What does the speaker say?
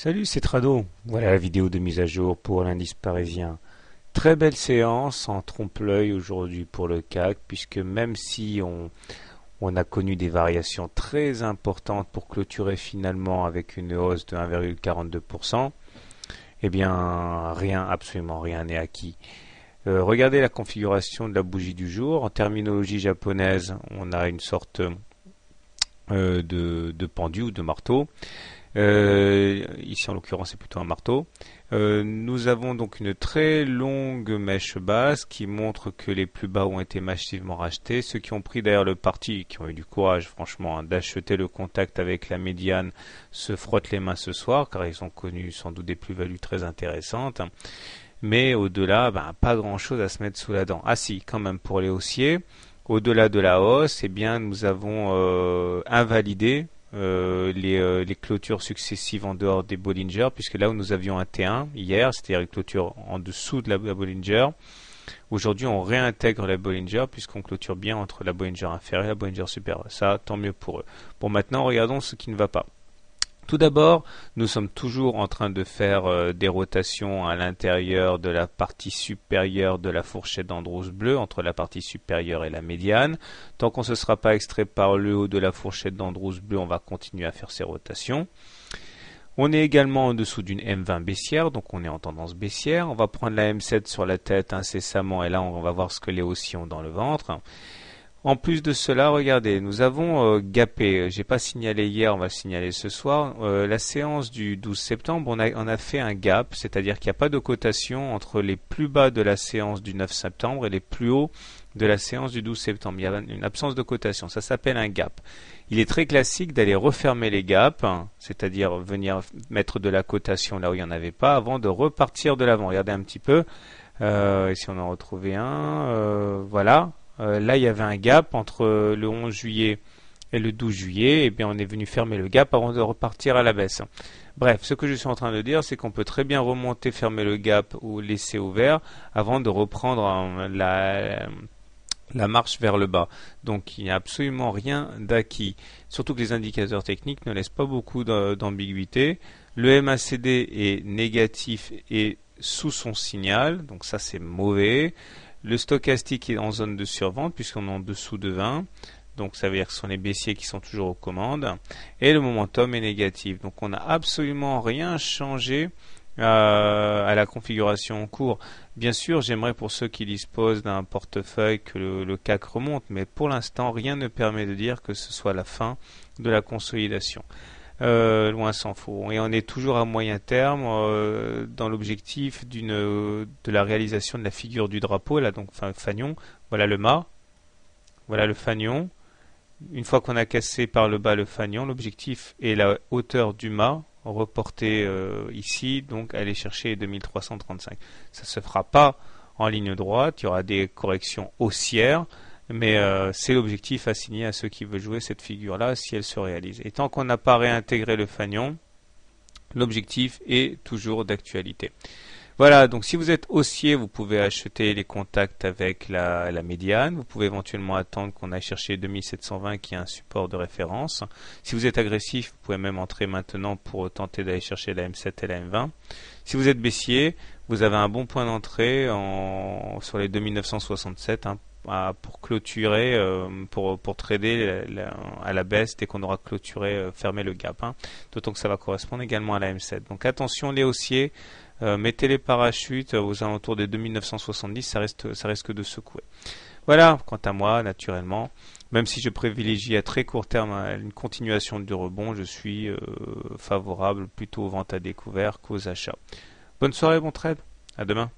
Salut, c'est Trado. Voilà la vidéo de mise à jour pour l'indice parisien. Très belle séance en trompe-l'œil aujourd'hui pour le CAC, puisque même si on a connu des variations très importantes pour clôturer finalement avec une hausse de 1,42%, eh bien rien, absolument rien n'est acquis. Regardez la configuration de la bougie du jour. En terminologie japonaise, on a une sorte de pendu ou de marteau. Ici en l'occurrence c'est plutôt un marteau. Nous avons donc une très longue mèche basse qui montre que les plus bas ont été massivement rachetés. Ceux qui ont pris d'ailleurs le parti, qui ont eu du courage franchement d'acheter le contact avec la médiane, se frottent les mains ce soir car ils ont connu sans doute des plus-values très intéressantes. Mais au-delà, pas grand-chose à se mettre sous la dent. Ah si, quand même pour les haussiers, au-delà de la hausse, eh bien nous avons invalidé les clôtures successives en dehors des Bollinger, puisque là où nous avions un T1 hier, c'est-à-dire une clôture en dessous de la Bollinger, aujourd'hui on réintègre la Bollinger puisqu'on clôture bien entre la Bollinger inférieure et la Bollinger supérieure. Ça, tant mieux pour eux. Bon, maintenant regardons ce qui ne va pas. Tout d'abord, nous sommes toujours en train de faire des rotations à l'intérieur de la partie supérieure de la fourchette d'Andros bleu, entre la partie supérieure et la médiane. Tant qu'on ne se sera pas extrait par le haut de la fourchette d'Andros bleu, on va continuer à faire ces rotations. On est également en dessous d'une M20 baissière, donc on est en tendance baissière. On va prendre la M7 sur la tête incessamment, et là on va voir ce que les haussiers ont dans le ventre. En plus de cela, regardez, nous avons gapé, j'ai pas signalé hier, on va le signaler ce soir, la séance du 12 septembre, on a fait un gap, c'est-à-dire qu'il n'y a pas de cotation entre les plus bas de la séance du 9 septembre et les plus hauts de la séance du 12 septembre. Il y a une absence de cotation, ça s'appelle un gap. Il est très classique d'aller refermer les gaps, c'est-à-dire venir mettre de la cotation là où il n'y en avait pas, avant de repartir de l'avant. Regardez un petit peu, ici on en a retrouvé un, voilà. Là, il y avait un gap entre le 11 juillet et le 12 juillet. Et bien, on est venu fermer le gap avant de repartir à la baisse. Bref, ce que je suis en train de dire, c'est qu'on peut très bien remonter, fermer le gap ou laisser ouvert avant de reprendre la marche vers le bas. Donc, il n'y a absolument rien d'acquis. Surtout que les indicateurs techniques ne laissent pas beaucoup d'ambiguïté. Le MACD est négatif et sous son signal. Donc, ça, c'est mauvais. Le stochastique est en zone de survente puisqu'on est en dessous de 20. Donc ça veut dire que ce sont les baissiers qui sont toujours aux commandes. Et le momentum est négatif. Donc on n'a absolument rien changé à la configuration en cours. Bien sûr, j'aimerais pour ceux qui disposent d'un portefeuille que le CAC remonte. Mais pour l'instant, rien ne permet de dire que ce soit la fin de la consolidation. Loin s'en faut. Et on est toujours à moyen terme dans l'objectif de la réalisation de la figure du drapeau, là donc fanion. Voilà le mât, voilà le fanion. Une fois qu'on a cassé par le bas le fanion, l'objectif est la hauteur du mât reportée ici, donc aller chercher 2335. Ça se fera pas en ligne droite, il y aura des corrections haussières. Mais c'est l'objectif assigné à ceux qui veulent jouer cette figure-là si elle se réalise. Et tant qu'on n'a pas réintégré le fanion, l'objectif est toujours d'actualité. Voilà, donc si vous êtes haussier, vous pouvez acheter les contacts avec la médiane. Vous pouvez éventuellement attendre qu'on aille chercher 2720 qui est un support de référence. Si vous êtes agressif, vous pouvez même entrer maintenant pour tenter d'aller chercher la M7 et la M20. Si vous êtes baissier, vous avez un bon point d'entrée sur les 2967 pour clôturer, pour trader à la baisse dès qu'on aura clôturé, fermé le gap. D'autant que ça va correspondre également à la M7. Donc attention les haussiers, mettez les parachutes aux alentours des 2970, ça risque de secouer. Voilà, quant à moi, naturellement, même si je privilégie à très court terme une continuation du rebond, je suis favorable plutôt aux ventes à découvert qu'aux achats. Bonne soirée, bon trade, à demain.